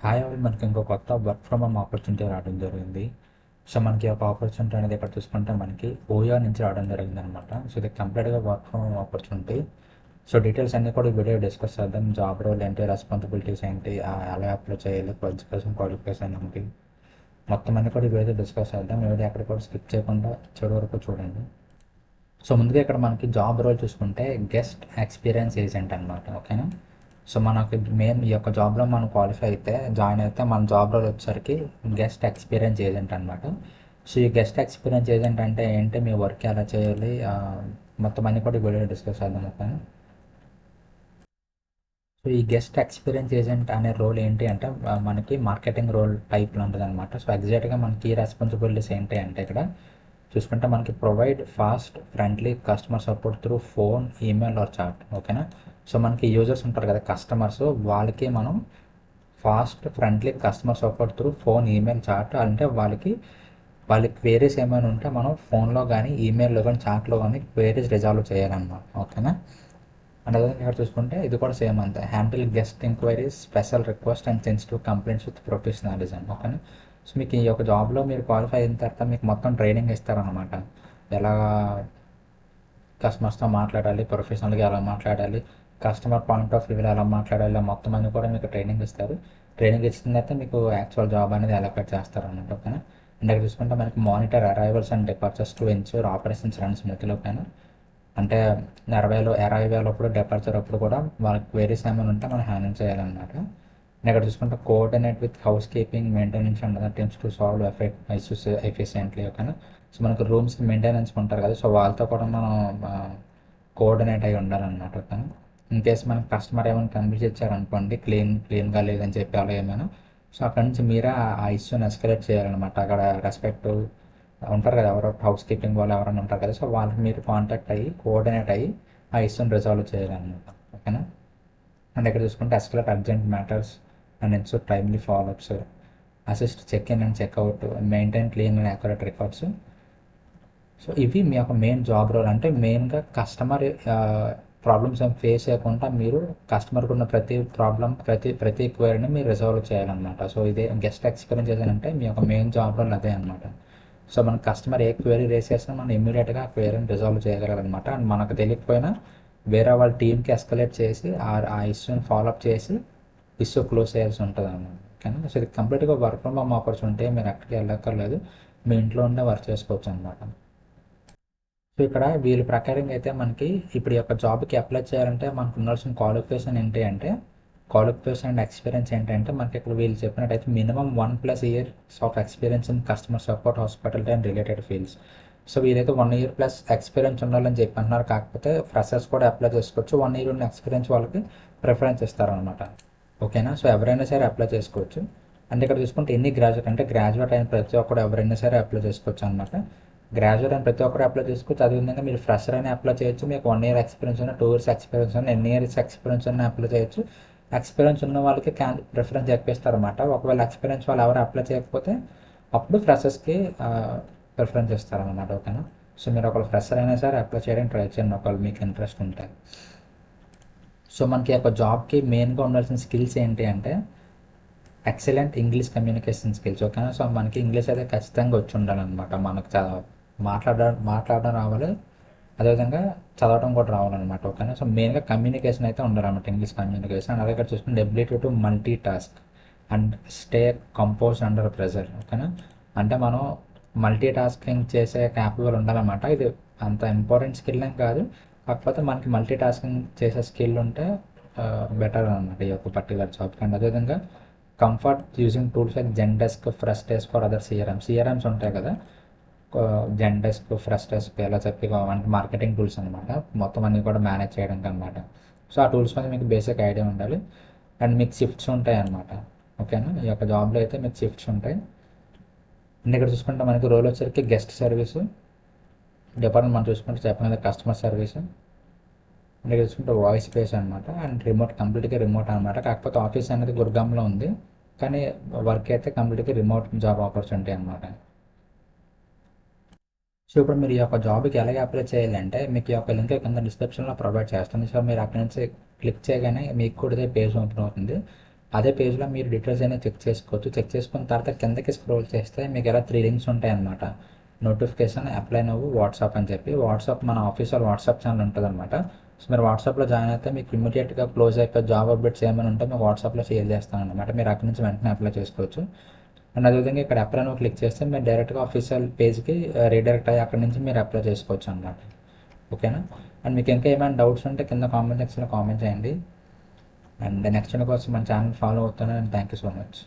Hi all, మనకి ఇంకో కొత్త వర్క్ ఫ్రమ్ హోమ్ ఆపర్చునిటీ రావడం జరిగింది. సో మనకి ఒక ఆపర్చునిటీ అనేది ఇక్కడ చూసుకుంటే మనకి ఓయో నుంచి రావడం జరిగింది అనమాట. సో ఇది కంప్లీట్గా work from home opportunity. So details అన్నీ కూడా ఈ వీడియో డిస్కస్ చేద్దాం. జాబ్ రోల్ ఏంటి, రెస్పాన్సిబిలిటీస్ ఏంటి, ఎలా అప్లై చేయాలి, క్వాలిఫికేషన్ ఏంటి, మొత్తం అన్నీ కూడా ఈ వీడియో డిస్కస్ చేద్దాం. ఈ వీడియో ఎక్కడ కూడా స్కిప్ చేయకుండా చివరి వరకు చూడండి. సో ముందుగా ఇక్కడ మనకి జాబ్ రోల్ చూసుకుంటే గెస్ట్ ఎక్స్పీరియన్స్ ఏజెంట్ అనమాట. ఓకేనా. సో మనకి మెయిన్ ఈ యొక్క జాబ్లో మనం క్వాలిఫై అయితే జాయిన్ అయితే మన జాబ్ రోల్ వచ్చేసరికి గెస్ట్ ఎక్స్పీరియన్స్ ఏజెంట్ అనమాట. సో ఈ గెస్ట్ ఎక్స్పీరియన్స్ ఏజెంట్ అంటే ఏంటి, మీ వర్క్ ఎలా చేయాలి, మొత్తం అన్ని కూడా వీడియో డిస్కస్ చేద్దాం. ఓకేనా. సో ఈ గెస్ట్ ఎక్స్పీరియన్స్ ఏజెంట్ అనే రోల్ ఏంటి అంటే మనకి మార్కెటింగ్ రోల్ టైప్లో ఉంటుంది అనమాట. సో ఎగ్జాక్ట్గా మనకి రెస్పాన్సిబిలిటీస్ ఏంటి అంటే ఇక్కడ చూసుకుంటే మనకి provide fast friendly customer support through phone, email or chat. ఓకేనా. సో మనకి యూజర్స్ ఉంటారు కదా కస్టమర్స్, వాళ్ళకి మనం fast friendly customer support through phone, email, chat అంటే వాళ్ళకి క్వేరీస్ ఏమైనా ఉంటే మనం ఫోన్లో కానీ ఈమెయిల్లో కానీ చాట్లో కానీ క్వేరీస్ రిజాల్వ్ చేయాలన్నమాట. ఓకేనా. అండ్ అదే ఇక్కడ చూసుకుంటే ఇది కూడా సేమ్ అంతే, handle guest enquiries, special request and sensitive complaints with professionalism. ఓకేనా. సో మీకు ఈ యొక్క జాబ్లో మీరు క్వాలిఫై అయిన తర్వాత మీకు మొత్తం ట్రైనింగ్ ఇస్తారనమాట. ఎలా కస్టమర్స్తో మాట్లాడాలి, ప్రొఫెషనల్గా ఎలా మాట్లాడాలి, కస్టమర్ పాయింట్ ఆఫ్ వ్యూలో ఎలా మాట్లాడాలి, మొత్తం అన్ని కూడా మీకు ట్రైనింగ్ ఇస్తారు. ట్రైనింగ్ ఇచ్చిన తర్వాత మీకు యాక్చువల్ జాబ్ అనేది అలొకేట్ చేస్తారన్నమాట. ఓకేనా. అండ్ ఇక్కడ చూసుకుంటే మనకి monitor arrivals and departures to ensure operations run smoothly. ఓకేనా. అంటే 60,000 అప్పుడు డిపార్చర్ అప్పుడు కూడా వాళ్ళకి క్వేరీస్ ఏమైనా ఉంటే మనం హ్యాండిల్ చేయాలన్నమాట. నేను ఇక్కడ చూసుకుంటే coordinate with house keeping, maintenance and other teams to solve issues efficiently. ఓకేనా. సో మనకు రూమ్స్కి మెయింటెనెన్స్ ఉంటారు కదా, సో వాళ్ళతో కూడా మనం కోఆర్డినేట్ అయి ఉండాలన్నమాట. ఓకేనా. ఇన్ కేస్ మనకి కస్టమర్ ఏమైనా కన్విన్స్ ఇచ్చారనుకోండి, క్లీన్గా లేదని చెప్పి అలా ఏమైనా, సో అక్కడ నుంచి మీరే ఆ ఇష్యూని ఎస్కలేట్ చేయాలన్నమాట. అక్కడ రెస్పెక్ట్ ఉంటారు కదా, ఎవరో హౌస్ కీపింగ్ వాళ్ళు ఎవరైనా ఉంటారు కదా, సో వాళ్ళకి మీరు కాంటాక్ట్ అయ్యి కోఆర్డినేట్ అయ్యి ఆ ఇష్యూని రిజాల్వ్ చేయాలన్నమాట. ఓకేనా. అండ్ ఇక్కడ చూసుకుంటే escalate urgent matters and ensure timely follow ups, assist check in and checkout, maintain clean and accurate records. So ఇవి మీ యొక్క మెయిన్ జాబ్ రోల్. అంటే మెయిన్గా కస్టమర్ ప్రాబ్లమ్స్ ఏం ఫేస్ చేయకుండా మీరు కస్టమర్కి ఉన్న ప్రతి ప్రాబ్లం, ప్రతి క్వైరీని మీరు రిజాల్వ్ చేయాలన్నమాట. సో ఇదే గెస్ట్ ఎక్స్పీరియన్స్ ఏదంటే మీ యొక్క మెయిన్ జాబ్ రోల్ అదే అనమాట. సో మన కస్టమర్ ఏ క్వైరీ రేస్ చేసినా మనం ఇమ్మీడియట్గా ఆ క్వైరీని రిజాల్వ్ చేయగలరనమాట. అండ్ మనకు తెలియకపోయినా వేరే వాళ్ళ టీంకి ఎస్కలేట్ చేసి ఆ ఇష్యూని ఫాలోఅప్ చేసి ఇష్యూ క్లోజ్ చేయాల్సి ఉంటుంది అన్నమాట. ఓకేనా. సో ఇది కంప్లీట్గా వర్క్ ఫ్రమ్ హోమ్ ఆపర్చునిటీ, మీరు ఎక్కడికి వెళ్ళక్కర్లేదు, మీ ఇంట్లో ఉండే వర్క్ చేసుకోవచ్చు అనమాట. సో ఇక్కడ వీళ్ళ ప్రకారంగా అయితే మనకి ఇప్పుడు ఈ యొక్క జాబ్కి అప్లై చేయాలంటే మనకు ఉండాల్సిన క్వాలిఫికేషన్ ఏంటి అంటే, క్వాలిఫికేషన్ అండ్ ఎక్స్పీరియన్స్ ఏంటంటే మనకి ఇక్కడ వీళ్ళు చెప్పినట్టయితే minimum 1+ years of experience in customer support, hospitality and related fields. So వీళ్ళైతే 1 ఇయర్ ప్లస్ ఎక్స్పీరియన్స్ ఉండాలని చెప్పి అంటున్నారు. కాకపోతే ఫ్రెషర్స్ కూడా అప్లై చేసుకోవచ్చు. 1 ఇయర్ ఉన్న ఎక్స్పీరియన్స్ వాళ్ళకి ప్రిఫరెన్స్ ఇస్తారనమాట. ఓకేనా. సో ఎవరైనా సరే అప్లై చేసుకోవచ్చు. అంటే ఇక్కడ చూసుకుంటే ఎన్ని గ్రాడ్యుయేట్ అంటే గ్రాడ్యుయేట్ అయిన ప్రతి ఒక్కరు ఎవరైనా సరే అప్లై చేసుకోవచ్చు అనమాట. గ్రాడ్యుయేట్ అని ప్రతి ఒక్కరు అప్లై చేసుకోవచ్చు. అదేవిధంగా మీరు ఫ్రెషర్ అని అప్లై చేయొచ్చు. మీకు 1 ఇయర్ ఎక్స్పీరియన్స్ ఉన్న, 2 ఇయర్స్ ఎక్స్పీరియన్స్ ఉన్న, ఎన్ని ఇయర్స్ ఎక్స్పీరియన్స్ ఉన్న అప్లై చేయొచ్చు. ఎక్స్పీరియన్స్ ఉన్న వాళ్ళకి ప్రిఫరెన్స్ చెప్పిస్తారన్నమాట. ఒకవేళ ఎక్స్పీరియన్స్ వాళ్ళు ఎవరు అప్లై చేయకపోతే అప్పుడు ఫ్రెషర్స్కి ప్రిఫరెన్స్ ఇస్తారన్నమాట. ఓకేనా. సో మీరు ఒకవేళ ఫ్రెషర్ అయినా సరే అప్లై చేయడానికి ట్రై చేయండి ఒకవేళ మీకు ఇంట్రెస్ట్ ఉంటే. సో మనకి ఒక జాబ్కి మెయిన్గా ఉండాల్సిన స్కిల్స్ ఏంటి అంటే ఎక్సలెంట్ ఇంగ్లీష్ కమ్యూనికేషన్ స్కిల్స్. ఓకేనా. సో మనకి ఇంగ్లీష్ అయితే ఖచ్చితంగా వచ్చి ఉండాలన్నమాట. మనకు మాట్లాడడం రావాలి, అదేవిధంగా చదవడం కూడా రావాలన్నమాట. ఓకేనా. సో మెయిన్గా కమ్యూనికేషన్ అయితే ఉండాలన్నమాట, ఇంగ్లీష్ కమ్యూనికేషన్. అండ్ అదే చూసుకుంటే ability to multi task and stay compose under pressure. ఓకేనా. అంటే మనం మల్టీ టాస్కింగ్ చేసే క్యాపబుల్ ఉండాలన్నమాట. ఇది అంత ఇంపార్టెంట్ స్కిల్ ఏం కాదు, కాకపోతే మనకి మల్టీ టాస్కింగ్ చేసే స్కిల్ ఉంటే బెటర్ అనమాట ఈ యొక్క పర్టికులర్ జాబ్కి. అండ్ అదేవిధంగా comfort using tools like Zendesk, Freshdesk for other CRMs ఉంటాయి కదా, జెన్డెస్క్, ఫ్రస్టెస్క్ ఎలా చెప్పి అంటే మార్కెటింగ్ టూల్స్ అనమాట. మొత్తం అన్నీ కూడా మేనేజ్ చేయడానికి అనమాట. సో ఆ టూల్స్ మీద మీకు బేసిక్ ఐడియా ఉండాలి. అండ్ మీకు షిఫ్ట్స్ ఉంటాయి అనమాట. ఓకేనా. ఈ యొక్క జాబ్లో అయితే మీకు షిఫ్ట్స్ ఉంటాయి. అండ్ ఇక్కడ చూసుకుంటే మనకి రోల్ వచ్చేసరికి గెస్ట్ సర్వీసు డిపార్ట్మెంట్ మనం చూసుకుంటే చెప్పినది కస్టమర్ సర్వీస్. అండ్ ఇక్కడ చూసుకుంటే వాయిస్ బేస్ అనమాట. అండ్ కంప్లీట్గా రిమోట్ అనమాట. కాకపోతే ఆఫీస్ అనేది గుర్గాంలో ఉంది, కానీ వర్క్ అయితే కంప్లీట్గా రిమోట్ జాబ్ ఆపర్చునిటీ అనమాట. సో ఇప్పుడు మీరు ఈ యొక్క జాబ్కి ఎలాగ అప్లై చేయాలంటే మీకు ఈ యొక్క లింక్ కింద డిస్క్రిప్షన్లో ప్రొవైడ్ చేస్తుంది. సో మీరు అక్కడి నుంచి క్లిక్ చేయగానే మీకు కూడా ఇదే పేజ్ ఓపెన్ అవుతుంది. అదే పేజ్లో మీరు డీటెయిల్స్ అనేది చెక్ చేసుకోవచ్చు. చెక్ చేసుకున్న తర్వాత కిందకి స్క్రోల్ చేస్తే మీకు ఇలా 3 లింక్స్ ఉంటాయన్నమాట. నోటిఫికేషన్, అప్లై నవ్వు, వాట్సాప్ అని చెప్పి. వాట్సాప్ మన ఆఫీషియల్ వాట్సాప్ ఛానల్ ఉంటుందన్నమాట. సో మీరు వాట్సాప్లో జాయిన్ అయితే మీకు ఇమీడియట్గా క్లోజ్ అయిపోయి జాబ్ అప్డేట్స్ ఏమైనా ఉంటే మీకు వాట్సాప్లో షేర్ చేస్తాను అనమాట. మీరు అక్కడి నుంచి వెంటనే అప్లై చేసుకోవచ్చు. అండ్ అదేవిధంగా ఇక్కడ అప్లై నవ్వు క్లిక్ చేస్తే మీరు డైరెక్ట్గా ఆఫీషియల్ పేజ్కి రీడైరెక్ట్ అయ్యి అక్కడి నుంచి మీరు అప్లై చేసుకోవచ్చు అనమాట. ఓకేనా? అండ్ మీకు ఇంకా ఏమైనా డౌట్స్ ఉంటే కింద కామెంట్ సెక్షన్లో కామెంట్ చేయండి. అండ్ నెక్స్ట్ కోసం మన ఛానల్ ఫాలో అవుతాను. And thank you so much.